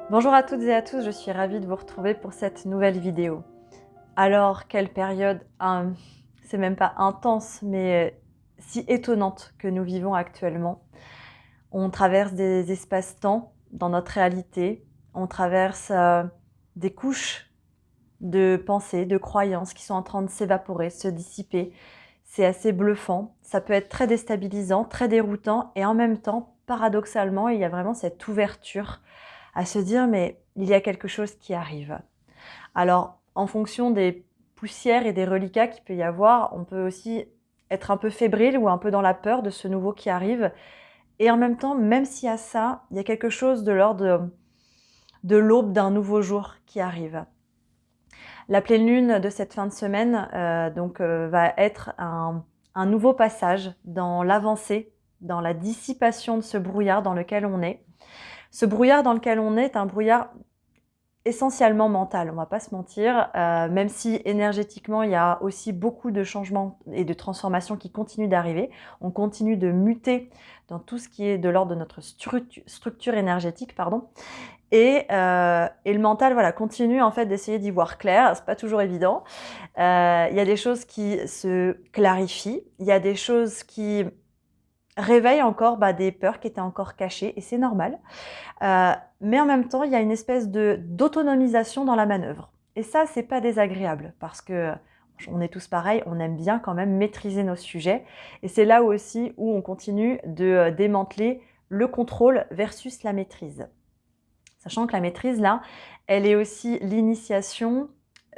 Bonjour à toutes et à tous, je suis ravie de vous retrouver pour cette nouvelle vidéo. Alors, quelle période, c'est même pas intense, mais si étonnante que nous vivons actuellement. On traverse des espaces-temps dans notre réalité, on traverse des couches de pensées, de croyances qui sont en train de s'évaporer, se dissiper. C'est assez bluffant, ça peut être très déstabilisant, très déroutant et en même temps, paradoxalement, il y a vraiment cette ouverture à se dire mais il y a quelque chose qui arrive. Alors, en fonction des poussières et des reliquats qu'il peut y avoir, on peut aussi être un peu fébrile ou un peu dans la peur de ce nouveau qui arrive. Et en même temps, même s'il y a ça, il y a quelque chose de l'ordre de l'aube d'un nouveau jour qui arrive. La pleine lune de cette fin de semaine va être un nouveau passage dans l'avancée, dans la dissipation de ce brouillard dans lequel on est. Ce brouillard dans lequel on est un brouillard essentiellement mental, on va pas se mentir, même si énergétiquement il y a aussi beaucoup de changements et de transformations qui continuent d'arriver. On continue de muter dans tout ce qui est de l'ordre de notre structure énergétique, pardon. Et le mental, voilà, continue en fait d'essayer d'y voir clair. C'est pas toujours évident. Il y a des choses qui se clarifient, il y a des choses qui réveillent encore des peurs qui étaient encore cachées, et c'est normal. Mais en même temps, il y a une espèce d'autonomisation dans la manœuvre. Et ça, c'est pas désagréable parce que on est tous pareils, on aime bien quand même maîtriser nos sujets. Et c'est là aussi où on continue de démanteler le contrôle versus la maîtrise. Sachant que la maîtrise, là, elle est aussi l'initiation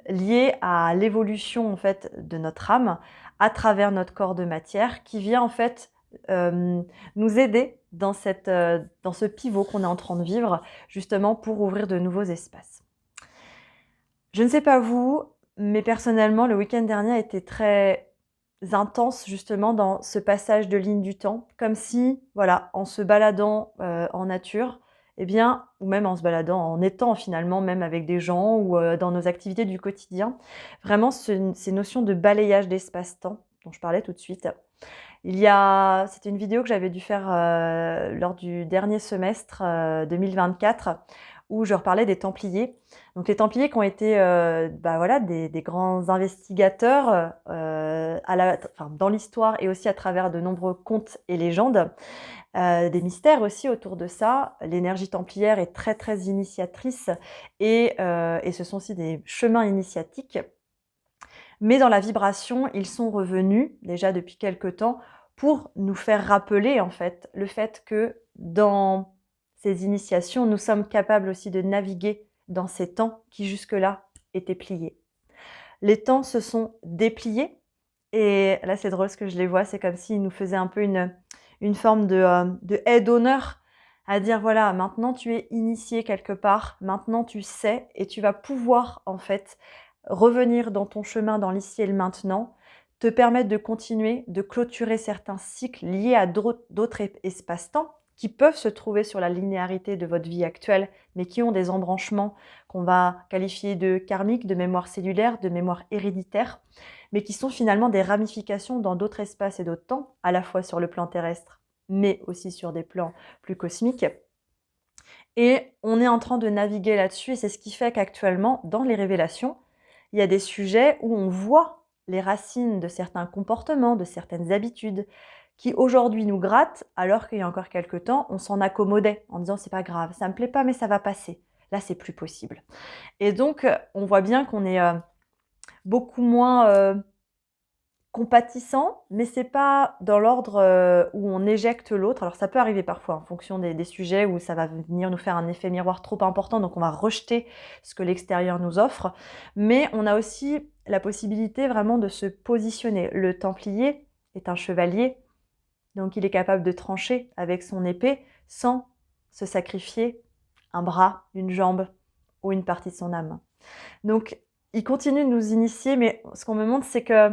liée à l'évolution en fait de notre âme à travers notre corps de matière qui vient en fait nous aider dans ce pivot qu'on est en train de vivre, justement pour ouvrir de nouveaux espaces. Je ne sais pas vous, mais personnellement, le week-end dernier a été très intense justement dans ce passage de ligne du temps, comme si, voilà, en se baladant en nature, eh bien, ou même en se baladant, en étant finalement même avec des gens ou dans nos activités du quotidien, vraiment ces notions de balayage d'espace-temps dont je parlais tout de suite. C'était une vidéo que j'avais dû faire lors du dernier semestre 2024 où je reparlais des Templiers. Donc les Templiers qui ont été voilà, des grands investigateurs dans l'histoire et aussi à travers de nombreux contes et légendes, des mystères aussi autour de ça. L'énergie templière est très très initiatrice et ce sont aussi des chemins initiatiques. Mais dans la vibration, ils sont revenus déjà depuis quelque temps pour nous faire rappeler en fait le fait que dans ces initiations, nous sommes capables aussi de naviguer dans ces temps qui jusque-là étaient pliés. Les temps se sont dépliés et là c'est drôle ce que je les vois, c'est comme s'ils nous faisaient un peu une forme de aide d'honneur à dire voilà, maintenant tu es initié quelque part, maintenant tu sais et tu vas pouvoir en fait revenir dans ton chemin dans l'ici et le maintenant, te permettre de continuer, de clôturer certains cycles liés à d'autres espaces-temps qui peuvent se trouver sur la linéarité de votre vie actuelle, mais qui ont des embranchements qu'on va qualifier de karmiques, de mémoire cellulaire, de mémoire héréditaire, mais qui sont finalement des ramifications dans d'autres espaces et d'autres temps, à la fois sur le plan terrestre, mais aussi sur des plans plus cosmiques. Et on est en train de naviguer là-dessus, et c'est ce qui fait qu'actuellement, dans les révélations, il y a des sujets où on voit les racines de certains comportements, de certaines habitudes, qui aujourd'hui nous grattent, alors qu'il y a encore quelques temps, on s'en accommodait en disant c'est pas grave, ça me plaît pas mais ça va passer. Là, c'est plus possible. Et donc, on voit bien qu'on est beaucoup moins compatissant, mais c'est pas dans l'ordre où on éjecte l'autre. Alors ça peut arriver parfois en fonction des sujets où ça va venir nous faire un effet miroir trop important, donc on va rejeter ce que l'extérieur nous offre. Mais on a aussi la possibilité vraiment de se positionner. Le Templier est un chevalier, donc il est capable de trancher avec son épée sans se sacrifier un bras, une jambe ou une partie de son âme. Donc il continue de nous initier, mais ce qu'on me montre, c'est que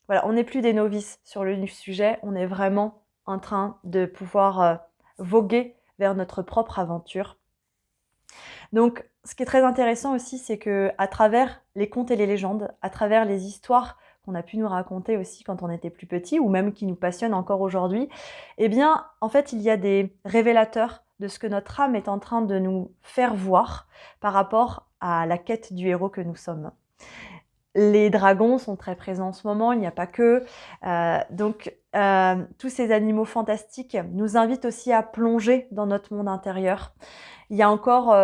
voilà, on n'est plus des novices sur le sujet, on est vraiment en train de pouvoir voguer vers notre propre aventure. Donc, ce qui est très intéressant aussi, c'est que à travers les contes et les légendes, à travers les histoires qu'on a pu nous raconter aussi quand on était plus petit, ou même qui nous passionnent encore aujourd'hui, eh bien, en fait, il y a des révélateurs de ce que notre âme est en train de nous faire voir par rapport à la quête du héros que nous sommes. Les dragons sont très présents en ce moment, il n'y a pas que. Tous ces animaux fantastiques nous invitent aussi à plonger dans notre monde intérieur. Il y a encore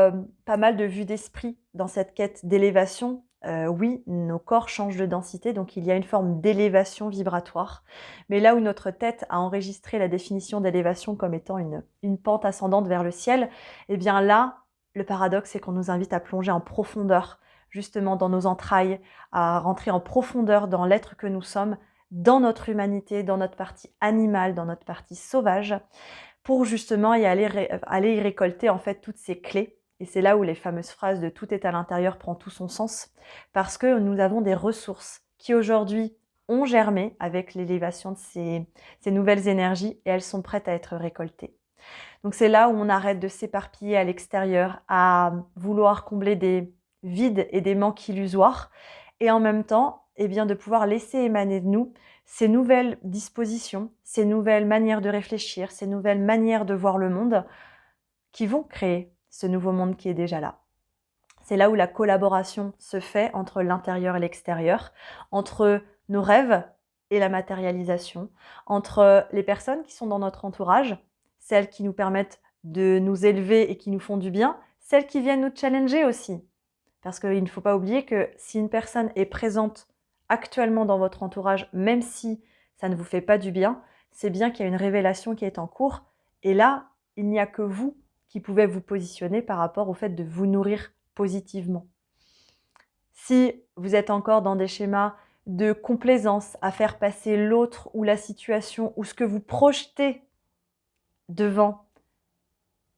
pas mal de vues d'esprit dans cette quête d'élévation. Oui, nos corps changent de densité, donc il y a une forme d'élévation vibratoire. Mais là où notre tête a enregistré la définition d'élévation comme étant une pente ascendante vers le ciel, eh bien là, le paradoxe, c'est qu'on nous invite à plonger en profondeur, justement dans nos entrailles, à rentrer en profondeur dans l'être que nous sommes, dans notre humanité, dans notre partie animale, dans notre partie sauvage, pour justement aller y récolter en fait toutes ces clés. Et c'est là où les fameuses phrases de tout est à l'intérieur prend tout son sens, parce que nous avons des ressources qui aujourd'hui ont germé avec l'élévation de ces nouvelles énergies et elles sont prêtes à être récoltées. Donc c'est là où on arrête de s'éparpiller à l'extérieur, à vouloir combler des vides et des manques illusoires, et en même temps, eh bien, de pouvoir laisser émaner de nous ces nouvelles dispositions, ces nouvelles manières de réfléchir, ces nouvelles manières de voir le monde qui vont créer ce nouveau monde qui est déjà là. C'est là où la collaboration se fait entre l'intérieur et l'extérieur, entre nos rêves et la matérialisation, entre les personnes qui sont dans notre entourage, celles qui nous permettent de nous élever et qui nous font du bien, celles qui viennent nous challenger aussi. Parce qu'il ne faut pas oublier que si une personne est présente actuellement dans votre entourage, même si ça ne vous fait pas du bien, c'est bien qu'il y a une révélation qui est en cours. Et là, il n'y a que vous qui pouvez vous positionner par rapport au fait de vous nourrir positivement. Si vous êtes encore dans des schémas de complaisance à faire passer l'autre ou la situation ou ce que vous projetez devant,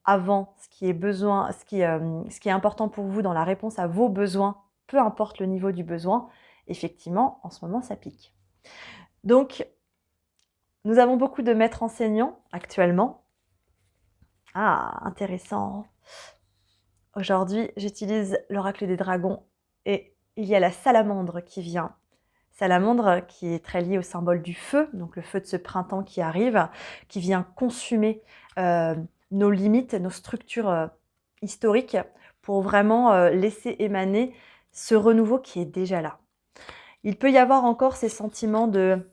avant ce qui est besoin, ce qui est important pour vous dans la réponse à vos besoins, peu importe le niveau du besoin, effectivement, en ce moment, ça pique. Donc, nous avons beaucoup de maîtres enseignants actuellement. Ah, intéressant. Aujourd'hui, j'utilise l'oracle des dragons et il y a la salamandre qui vient. Salamandre qui est très liée au symbole du feu, donc le feu de ce printemps qui arrive, qui vient consumer nos limites, nos structures historiques pour vraiment laisser émaner ce renouveau qui est déjà là. Il peut y avoir encore ces sentiments de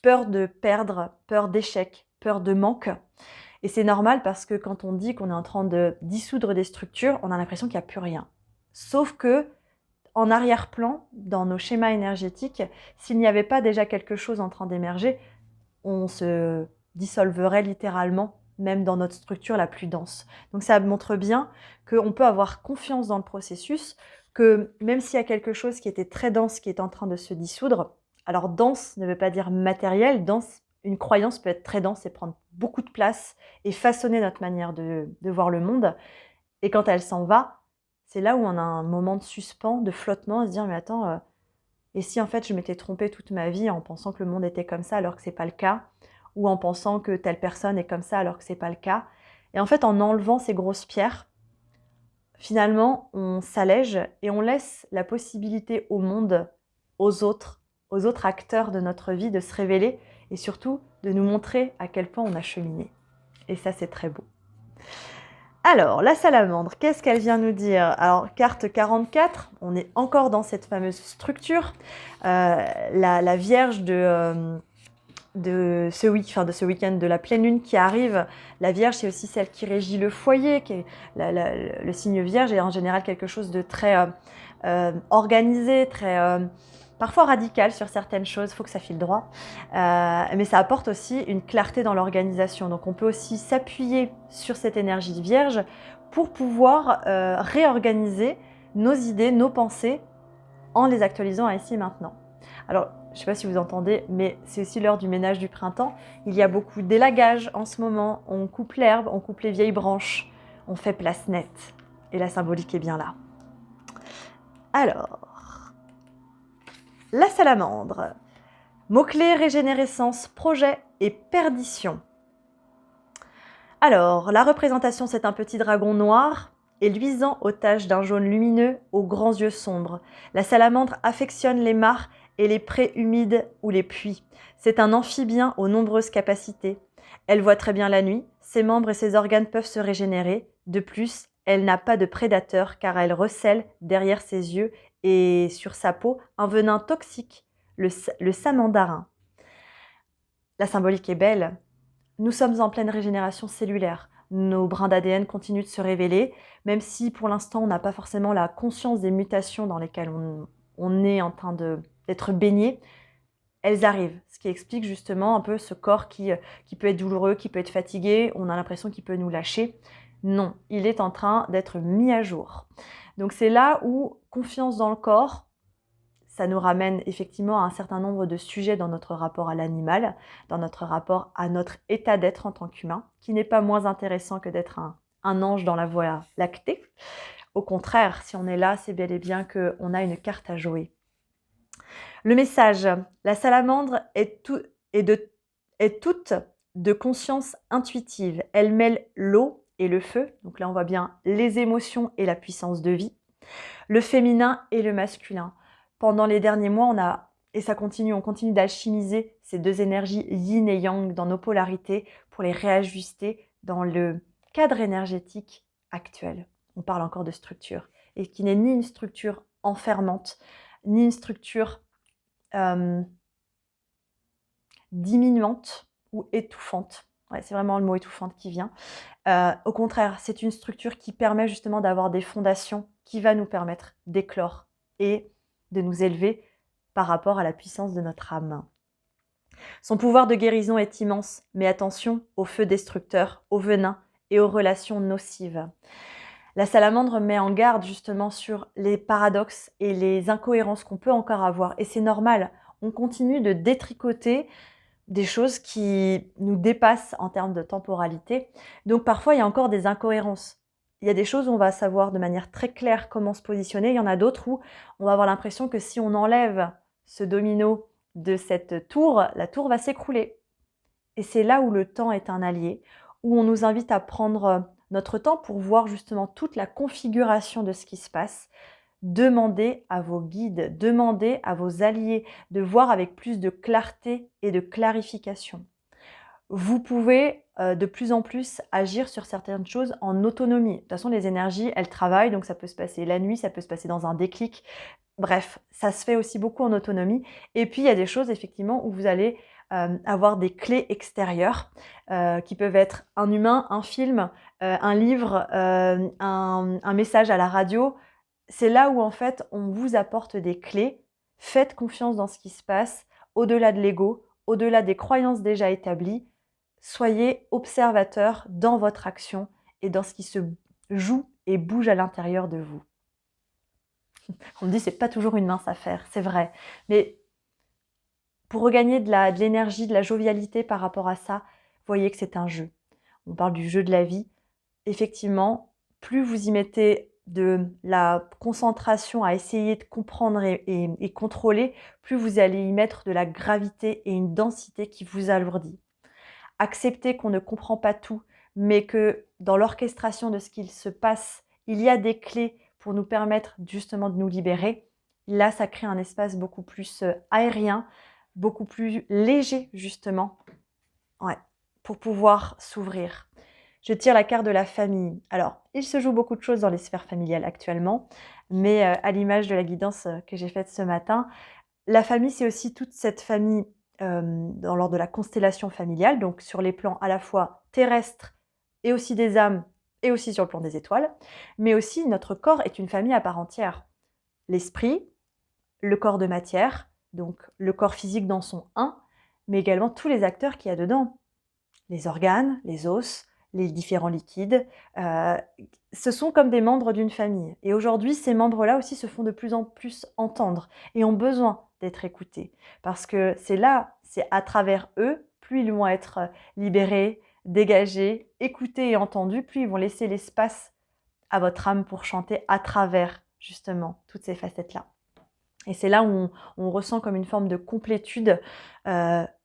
peur de perdre, peur d'échec, peur de manque. Et c'est normal parce que quand on dit qu'on est en train de dissoudre des structures, on a l'impression qu'il n'y a plus rien. Sauf que, en arrière-plan, dans nos schémas énergétiques, s'il n'y avait pas déjà quelque chose en train d'émerger, on se dissolverait littéralement, même dans notre structure la plus dense. Donc ça montre bien qu'on peut avoir confiance dans le processus, que même s'il y a quelque chose qui était très dense, qui est en train de se dissoudre, alors dense ne veut pas dire matériel, dense, une croyance peut être très dense et prendre beaucoup de place et façonner notre manière de voir le monde. Et quand elle s'en va, c'est là où on a un moment de suspens, de flottement, à se dire mais attends, et si en fait je m'étais trompée toute ma vie en pensant que le monde était comme ça alors que c'est pas le cas, ou en pensant que telle personne est comme ça alors que c'est pas le cas. Et en fait en enlevant ces grosses pierres, finalement on s'allège et on laisse la possibilité au monde, aux autres acteurs de notre vie de se révéler et surtout de nous montrer à quel point on a cheminé. Et ça c'est très beau. Alors, la salamandre, qu'est-ce qu'elle vient nous dire? Alors, carte 44, on est encore dans cette fameuse structure. La Vierge de ce week-end de la pleine lune qui arrive. La Vierge, c'est aussi celle qui régit le foyer, qui est le signe Vierge est en général quelque chose de très organisé, très... parfois radical sur certaines choses, il faut que ça file droit, mais ça apporte aussi une clarté dans l'organisation. Donc on peut aussi s'appuyer sur cette énergie de Vierge pour pouvoir réorganiser nos idées, nos pensées en les actualisant à ici et maintenant. Alors, je ne sais pas si vous entendez, mais c'est aussi l'heure du ménage du printemps. Il y a beaucoup d'élagage en ce moment. On coupe l'herbe, on coupe les vieilles branches, on fait place nette. Et la symbolique est bien là. Alors... la salamandre. Mots-clés, régénérescence, projet et perdition. Alors, la représentation, c'est un petit dragon noir et luisant aux taches d'un jaune lumineux aux grands yeux sombres. La salamandre affectionne les mares et les prés humides ou les puits. C'est un amphibien aux nombreuses capacités. Elle voit très bien la nuit, ses membres et ses organes peuvent se régénérer. De plus, elle n'a pas de prédateur car elle recèle derrière ses yeux et sur sa peau un venin toxique, le samandarin. La symbolique est belle. Nous sommes en pleine régénération cellulaire. Nos brins d'ADN continuent de se révéler, même si pour l'instant on n'a pas forcément la conscience des mutations dans lesquelles on est en train d'être baigné. Elles arrivent, ce qui explique justement un peu ce corps qui peut être douloureux, qui peut être fatigué, on a l'impression qu'il peut nous lâcher. Non, il est en train d'être mis à jour. Donc c'est là où confiance dans le corps, ça nous ramène effectivement à un certain nombre de sujets dans notre rapport à l'animal, dans notre rapport à notre état d'être en tant qu'humain, qui n'est pas moins intéressant que d'être un ange dans la voie lactée. Au contraire, si on est là, c'est bel et bien qu'on a une carte à jouer. Le message, la salamandre est toute de conscience intuitive. Elle mêle l'eau et le feu, donc là on voit bien les émotions et la puissance de vie, le féminin et le masculin. Pendant les derniers mois, on continue d'alchimiser ces deux énergies yin et yang dans nos polarités pour les réajuster dans le cadre énergétique actuel. On parle encore de structure, et qui n'est ni une structure enfermante, ni une structure diminuante ou étouffante. Ouais, c'est vraiment le mot étouffante qui vient. Au contraire, c'est une structure qui permet justement d'avoir des fondations qui va nous permettre d'éclore et de nous élever par rapport à la puissance de notre âme. Son pouvoir de guérison est immense, mais attention aux feux destructeurs, aux venins et aux relations nocives. La salamandre met en garde justement sur les paradoxes et les incohérences qu'on peut encore avoir. Et c'est normal, on continue de détricoter des choses qui nous dépassent en termes de temporalité. Donc parfois, il y a encore des incohérences. Il y a des choses où on va savoir de manière très claire comment se positionner. Il y en a d'autres où on va avoir l'impression que si on enlève ce domino de cette tour, la tour va s'écrouler. Et c'est là où le temps est un allié, où on nous invite à prendre notre temps pour voir justement toute la configuration de ce qui se passe. Demandez à vos guides, demandez à vos alliés de voir avec plus de clarté et de clarification. Vous pouvez de plus en plus agir sur certaines choses en autonomie. De toute façon, les énergies, elles travaillent, donc ça peut se passer la nuit, ça peut se passer dans un déclic. Bref, ça se fait aussi beaucoup en autonomie. Et puis, il y a des choses, effectivement, où vous allez avoir des clés extérieures qui peuvent être un humain, un film, un livre, un message à la radio. C'est là où, en fait, on vous apporte des clés. Faites confiance dans ce qui se passe, au-delà de l'ego, au-delà des croyances déjà établies. Soyez observateur dans votre action et dans ce qui se joue et bouge à l'intérieur de vous. On me dit c'est pas toujours une mince affaire, c'est vrai. Mais pour regagner de l'énergie, de la jovialité par rapport à ça, voyez que c'est un jeu. On parle du jeu de la vie. Effectivement, plus vous y mettez de la concentration à essayer de comprendre et contrôler, plus vous allez y mettre de la gravité et une densité qui vous alourdit. Accepter qu'on ne comprend pas tout, mais que dans l'orchestration de ce qu'il se passe, il y a des clés pour nous permettre justement de nous libérer. Là, ça crée un espace beaucoup plus aérien, beaucoup plus léger justement, ouais, pour pouvoir s'ouvrir. Je tire la carte de la famille. Alors, il se joue beaucoup de choses dans les sphères familiales actuellement, mais à l'image de la guidance que j'ai faite ce matin, la famille, c'est aussi toute cette famille lors de la constellation familiale, donc sur les plans à la fois terrestres et aussi des âmes et aussi sur le plan des étoiles, mais aussi notre corps est une famille à part entière. L'esprit, le corps de matière, donc le corps physique dans son mais également tous les acteurs qu'il y a dedans. Les organes, les os, les différents liquides, ce sont comme des membres d'une famille. Et aujourd'hui, ces membres-là aussi se font de plus en plus entendre et ont besoin d'être écoutés. Parce que c'est à travers eux, plus ils vont être libérés, dégagés, écoutés et entendus, plus ils vont laisser l'espace à votre âme pour chanter à travers justement toutes ces facettes-là. Et c'est là où on ressent comme une forme de complétude.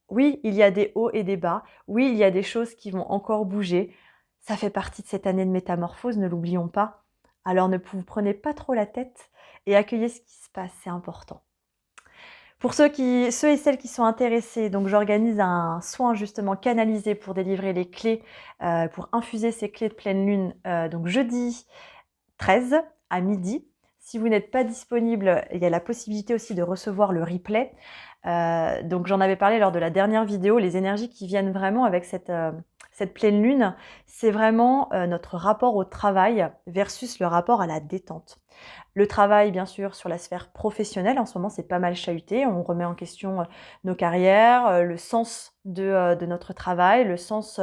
Oui, il y a des hauts et des bas. Oui, il y a des choses qui vont encore bouger. Ça fait partie de cette année de métamorphose, ne l'oublions pas. Alors ne vous prenez pas trop la tête et accueillez ce qui se passe, c'est important. Pour ceux et celles qui sont intéressés, donc j'organise un soin justement canalisé pour délivrer les clés, pour infuser ces clés de pleine lune, donc jeudi 13 à midi. Si vous n'êtes pas disponible, il y a la possibilité aussi de recevoir le replay. Donc j'en avais parlé lors de la dernière vidéo, les énergies qui viennent vraiment avec cette pleine lune, c'est vraiment notre rapport au travail versus le rapport à la détente. Le travail, bien sûr, sur la sphère professionnelle, en ce moment, c'est pas mal chahuté. On remet en question nos carrières, le sens de notre travail, le sens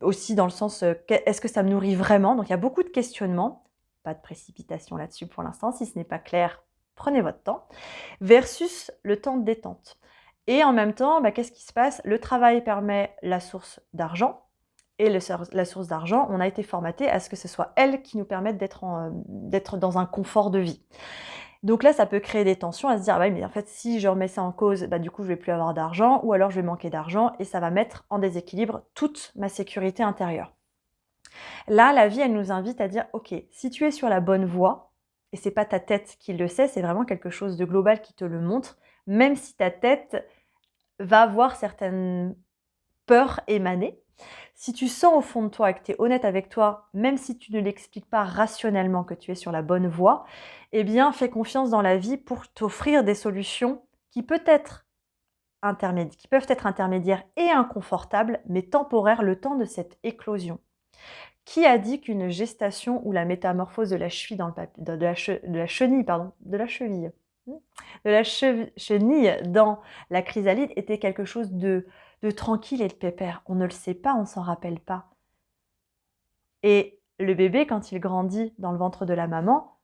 aussi dans le sens est-ce que ça me nourrit vraiment? Donc il y a beaucoup de questionnements. Pas de précipitation là-dessus pour l'instant. Si ce n'est pas clair, prenez votre temps. Versus le temps de détente. Et en même temps, qu'est-ce qui se passe? Le travail permet la source d'argent. Et la source d'argent, on a été formaté à ce que ce soit elle qui nous permette d'être dans un confort de vie. Donc là, ça peut créer des tensions à se dire, ah ouais, mais en fait, si je remets ça en cause, du coup, je vais plus avoir d'argent, ou alors je vais manquer d'argent, et ça va mettre en déséquilibre toute ma sécurité intérieure. Là, la vie, elle nous invite à dire, ok, si tu es sur la bonne voie, et c'est pas ta tête qui le sait, c'est vraiment quelque chose de global qui te le montre, même si ta tête va avoir certaines peurs émaner. Si tu sens au fond de toi et que tu es honnête avec toi, même si tu ne l'expliques pas rationnellement que tu es sur la bonne voie, eh bien, fais confiance dans la vie pour t'offrir des solutions qui peuvent être intermédiaires et inconfortables, mais temporaires le temps de cette éclosion. Qui a dit qu'une gestation ou la métamorphose de la cheville chenille dans la chrysalide était quelque chose de tranquille et de pépère? On ne le sait pas, on ne s'en rappelle pas. Et le bébé, quand il grandit dans le ventre de la maman,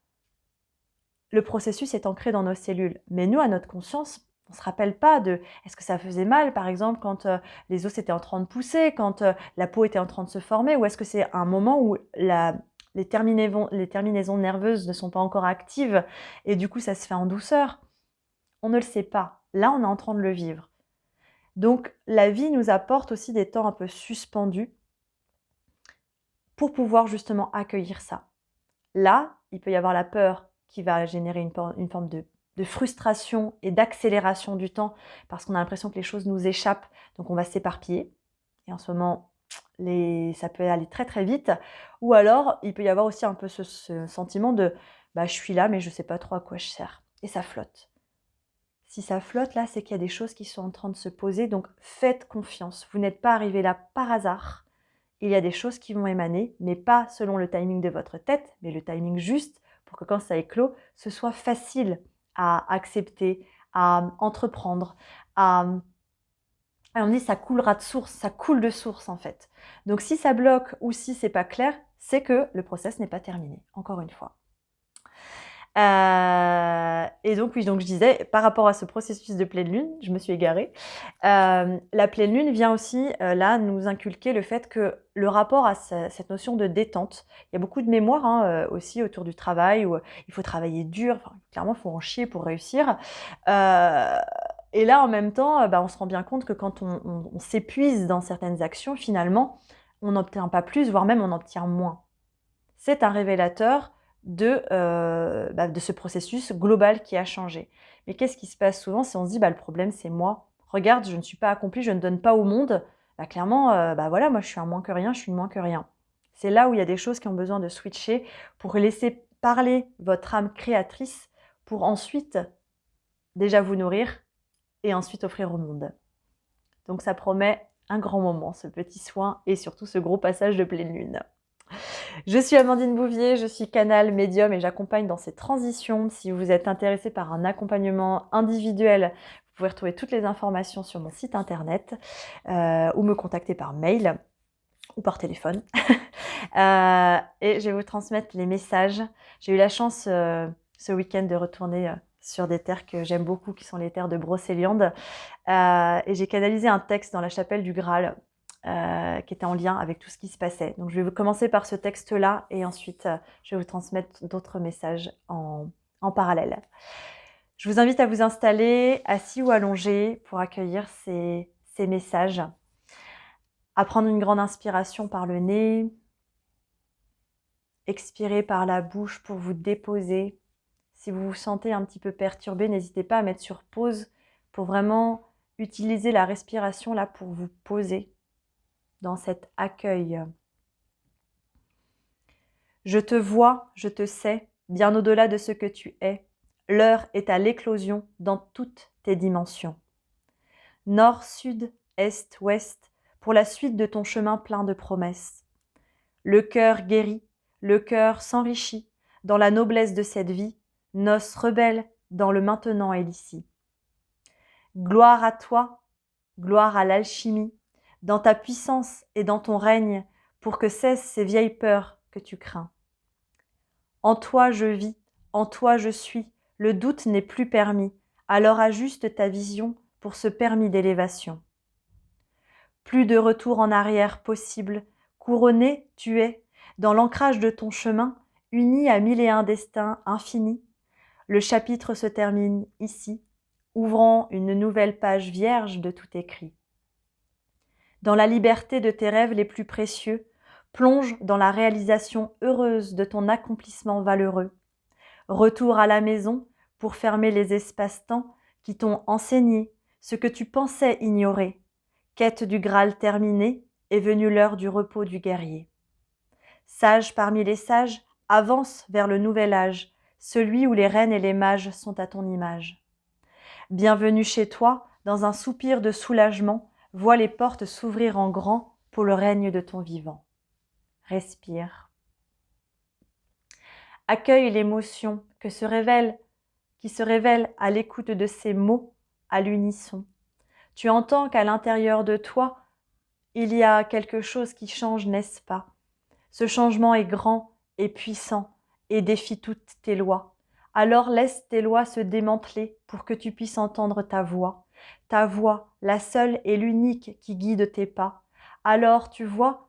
le processus est ancré dans nos cellules. Mais nous, à notre conscience, on ne se rappelle pas de est-ce que ça faisait mal, par exemple, quand les os étaient en train de pousser, quand la peau était en train de se former, ou est-ce que c'est un moment où les terminaisons nerveuses ne sont pas encore actives et du coup ça se fait en douceur? On ne le sait pas. Là, on est en train de le vivre. Donc, la vie nous apporte aussi des temps un peu suspendus pour pouvoir justement accueillir ça. Là, il peut y avoir la peur qui va générer une forme de frustration et d'accélération du temps parce qu'on a l'impression que les choses nous échappent, donc on va s'éparpiller. Et en ce moment, ça peut aller très très vite. Ou alors, il peut y avoir aussi un peu ce sentiment de je suis là, mais je ne sais pas trop à quoi je sers. Et ça flotte. Si ça flotte, là, c'est qu'il y a des choses qui sont en train de se poser. Donc, faites confiance. Vous n'êtes pas arrivé là par hasard. Il y a des choses qui vont émaner, mais pas selon le timing de votre tête, mais le timing juste pour que quand ça éclot, ce soit facile à accepter, à entreprendre, on dit ça coulera de source, ça coule de source en fait. Donc si ça bloque ou si c'est pas clair, c'est que le process n'est pas terminé, encore une fois. Et donc oui, donc je disais, par rapport à ce processus de pleine lune, je me suis égarée, la pleine lune vient aussi là nous inculquer le fait que le rapport à cette notion de détente, il y a beaucoup de mémoires aussi autour du travail où il faut travailler dur, clairement il faut en chier pour réussir. Et là en même temps, on se rend bien compte que quand on s'épuise dans certaines actions, finalement, on n'obtient pas plus, voire même on obtient moins. C'est un révélateur de ce processus global qui a changé. Mais qu'est-ce qui se passe souvent si on se dit le problème c'est moi, regarde je ne suis pas accomplie, je ne donne pas au monde, clairement voilà moi je suis un moins que rien, je suis une moins que rien. C'est là où il y a des choses qui ont besoin de switcher pour laisser parler votre âme créatrice pour ensuite déjà vous nourrir et ensuite offrir au monde. Donc ça promet un grand moment ce petit soin et surtout ce gros passage de pleine lune. Je suis Amandine Bouvier, je suis canal médium et j'accompagne dans ces transitions. Si vous êtes intéressé par un accompagnement individuel, vous pouvez retrouver toutes les informations sur mon site internet ou me contacter par mail ou par téléphone. Et je vais vous transmettre les messages. J'ai eu la chance ce week-end de retourner sur des terres que j'aime beaucoup, qui sont les terres de Brocéliande. Et j'ai canalisé un texte dans la chapelle du Graal. Qui était en lien avec tout ce qui se passait. Donc je vais commencer par ce texte-là et ensuite je vais vous transmettre d'autres messages en parallèle. Je vous invite à vous installer assis ou allongé pour accueillir ces messages. À prendre une grande inspiration par le nez. Expirez par la bouche pour vous déposer. Si vous vous sentez un petit peu perturbé, n'hésitez pas à mettre sur pause pour vraiment utiliser la respiration là pour vous poser dans cet accueil. Je te vois, je te sais, bien au-delà de ce que tu es. L'heure est à l'éclosion dans toutes tes dimensions. Nord, sud, est, ouest, pour la suite de ton chemin plein de promesses. Le cœur guérit, le cœur s'enrichit dans la noblesse de cette vie, noces rebelles dans le maintenant et l'ici. Gloire à toi, gloire à l'alchimie, dans ta puissance et dans ton règne, pour que cessent ces vieilles peurs que tu crains. En toi je vis, en toi je suis, le doute n'est plus permis, alors ajuste ta vision pour ce permis d'élévation. Plus de retour en arrière possible, couronné tu es, dans l'ancrage de ton chemin, uni à mille et un destins infinis. Le chapitre se termine ici, ouvrant une nouvelle page vierge de tout écrit. Dans la liberté de tes rêves les plus précieux, plonge dans la réalisation heureuse de ton accomplissement valeureux. Retour à la maison pour fermer les espaces-temps qui t'ont enseigné ce que tu pensais ignorer. Quête du Graal terminée, est venue l'heure du repos du guerrier. Sage parmi les sages, avance vers le nouvel âge, celui où les reines et les mages sont à ton image. Bienvenue chez toi, dans un soupir de soulagement, vois les portes s'ouvrir en grand pour le règne de ton vivant. Respire. Accueille l'émotion qui se révèle à l'écoute de ces mots à l'unisson. Tu entends qu'à l'intérieur de toi, il y a quelque chose qui change, n'est-ce pas? Ce changement est grand et puissant et défie toutes tes lois. Alors laisse tes lois se démanteler pour que tu puisses entendre ta voix, la seule et l'unique qui guide tes pas. Alors tu vois,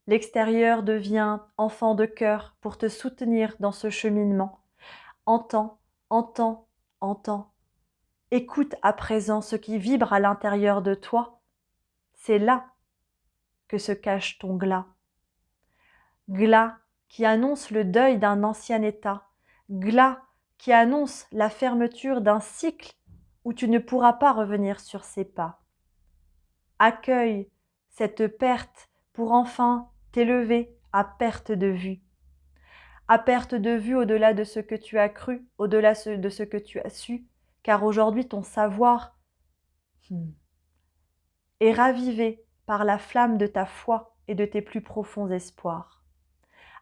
l'extérieur devient enfant de cœur pour te soutenir dans ce cheminement. Entends, entends, entends. Écoute à présent ce qui vibre à l'intérieur de toi. C'est là que se cache ton glas. Glas qui annonce le deuil d'un ancien état. Glas qui annonce la fermeture d'un cycle où tu ne pourras pas revenir sur ses pas. Accueille cette perte pour enfin t'élever à perte de vue. À perte de vue au-delà de ce que tu as cru, au-delà de ce que tu as su, car aujourd'hui ton savoir est ravivé par la flamme de ta foi et de tes plus profonds espoirs.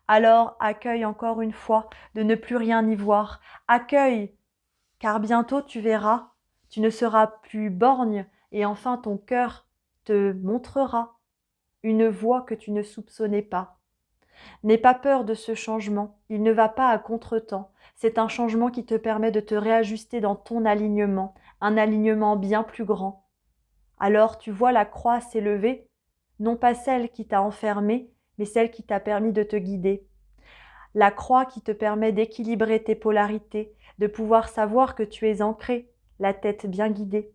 Alors accueille encore une fois de ne plus rien y voir. Accueille, car bientôt tu verras, tu ne seras plus borgne et enfin ton cœur te montrera une voie que tu ne soupçonnais pas. N'aie pas peur de ce changement, il ne va pas à contretemps. C'est un changement qui te permet de te réajuster dans ton alignement, un alignement bien plus grand. Alors tu vois la croix s'élever, non pas celle qui t'a enfermé, mais celle qui t'a permis de te guider. La croix qui te permet d'équilibrer tes polarités, de pouvoir savoir que tu es ancré, la tête bien guidée.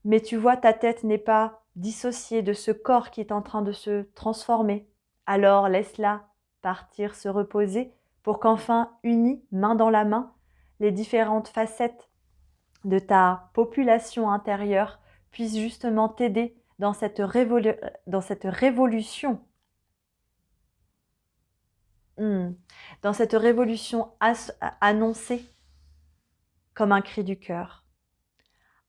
Mais tu vois, ta tête n'est pas dissociée de ce corps qui est en train de se transformer. Alors laisse-la partir, se reposer, pour qu'enfin, unis, main dans la main, les différentes facettes de ta population intérieure puissent justement t'aider dans cette révolution. Dans cette révolution annoncée comme un cri du cœur.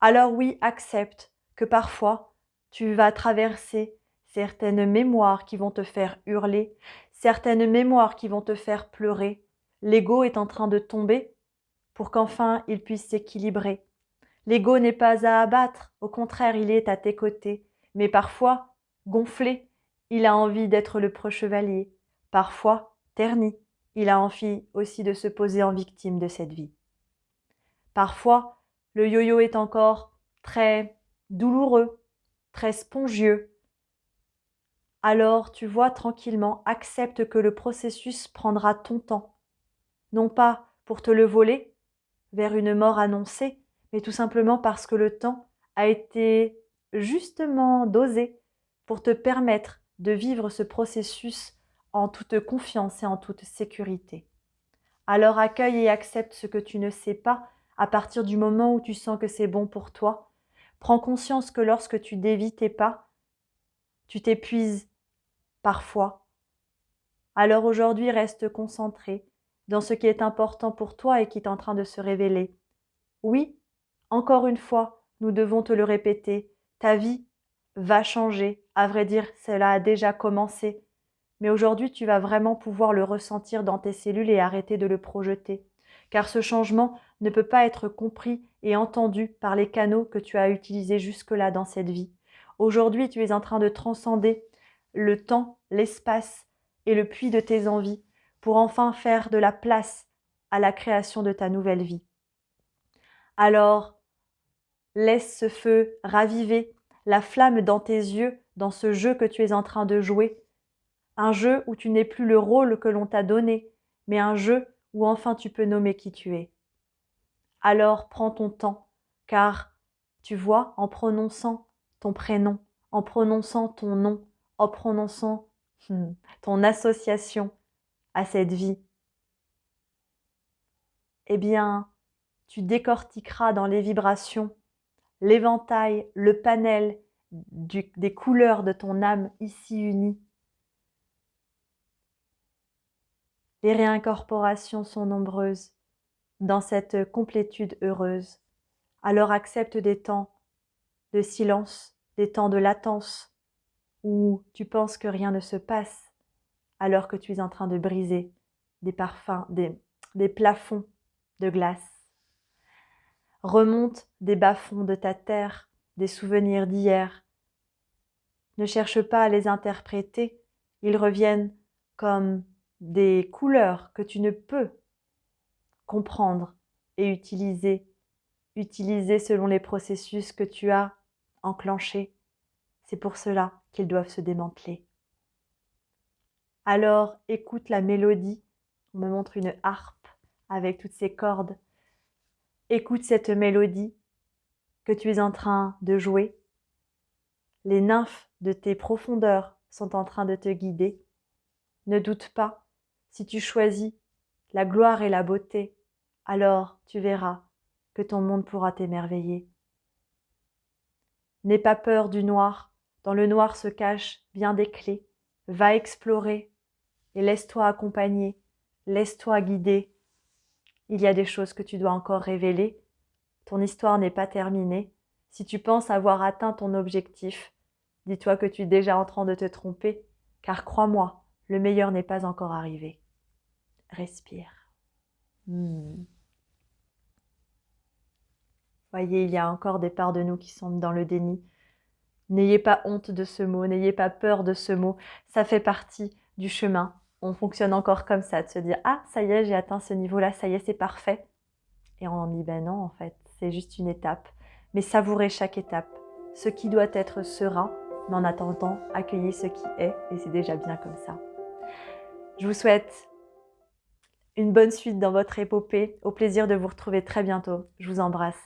Alors oui, accepte que parfois, tu vas traverser certaines mémoires qui vont te faire hurler, certaines mémoires qui vont te faire pleurer. L'ego est en train de tomber pour qu'enfin il puisse s'équilibrer. L'ego n'est pas à abattre, au contraire, il est à tes côtés. Mais parfois, gonflé, il a envie d'être le preux chevalier. Parfois, terni, il a envie aussi de se poser en victime de cette vie. Parfois, le yo-yo est encore très douloureux, très spongieux. Alors, tu vois, tranquillement, accepte que le processus prendra ton temps. Non pas pour te le voler vers une mort annoncée, mais tout simplement parce que le temps a été justement dosé pour te permettre de vivre ce processus en toute confiance et en toute sécurité. Alors accueille et accepte ce que tu ne sais pas, à partir du moment où tu sens que c'est bon pour toi. Prends conscience que lorsque tu dévies tes pas, tu t'épuises parfois. Alors aujourd'hui, reste concentré dans ce qui est important pour toi et qui est en train de se révéler. Oui, encore une fois, nous devons te le répéter, ta vie va changer. À vrai dire, cela a déjà commencé. Mais aujourd'hui, tu vas vraiment pouvoir le ressentir dans tes cellules et arrêter de le projeter. Car ce changement ne peut pas être compris et entendu par les canaux que tu as utilisés jusque-là dans cette vie. Aujourd'hui, tu es en train de transcender le temps, l'espace et le puits de tes envies pour enfin faire de la place à la création de ta nouvelle vie. Alors, laisse ce feu raviver la flamme dans tes yeux, dans ce jeu que tu es en train de jouer. Un jeu où tu n'es plus le rôle que l'on t'a donné, mais un jeu où enfin tu peux nommer qui tu es. Alors prends ton temps, car tu vois, en prononçant ton prénom, en prononçant ton nom, en prononçant ton association à cette vie, eh bien, tu décortiqueras dans les vibrations l'éventail, le panel des couleurs de ton âme ici unie. Les réincorporations sont nombreuses dans cette complétude heureuse. Alors accepte des temps de silence, des temps de latence, où tu penses que rien ne se passe, alors que tu es en train de briser des parfums, des plafonds de glace. Remonte des bas-fonds de ta terre, des souvenirs d'hier. Ne cherche pas à les interpréter, ils reviennent comme des couleurs que tu ne peux comprendre et utiliser selon les processus que tu as enclenchés. C'est pour cela qu'ils doivent se démanteler. Alors écoute la mélodie. On me montre une harpe avec toutes ses cordes. Écoute cette mélodie que tu es en train de jouer. Les nymphes de tes profondeurs sont en train de te guider. Ne doute pas, si tu choisis la gloire et la beauté, alors tu verras que ton monde pourra t'émerveiller. N'aie pas peur du noir, dans le noir se cachent bien des clés. Va explorer et laisse-toi accompagner, laisse-toi guider. Il y a des choses que tu dois encore révéler. Ton histoire n'est pas terminée. Si tu penses avoir atteint ton objectif, dis-toi que tu es déjà en train de te tromper, car crois-moi, le meilleur n'est pas encore arrivé. Respire. Voyez, il y a encore des parts de nous qui sont dans le déni. N'ayez pas honte de ce mot, n'ayez pas peur de ce mot. Ça fait partie du chemin. On fonctionne encore comme ça, de se dire « Ah, ça y est, j'ai atteint ce niveau-là, ça y est, c'est parfait. » Et on dit « Ben non, en fait, c'est juste une étape. » Mais savourez chaque étape. Ce qui doit être sera, mais en attendant, accueillez ce qui est, et c'est déjà bien comme ça. Je vous souhaite une bonne suite dans votre épopée. Au plaisir de vous retrouver très bientôt. Je vous embrasse.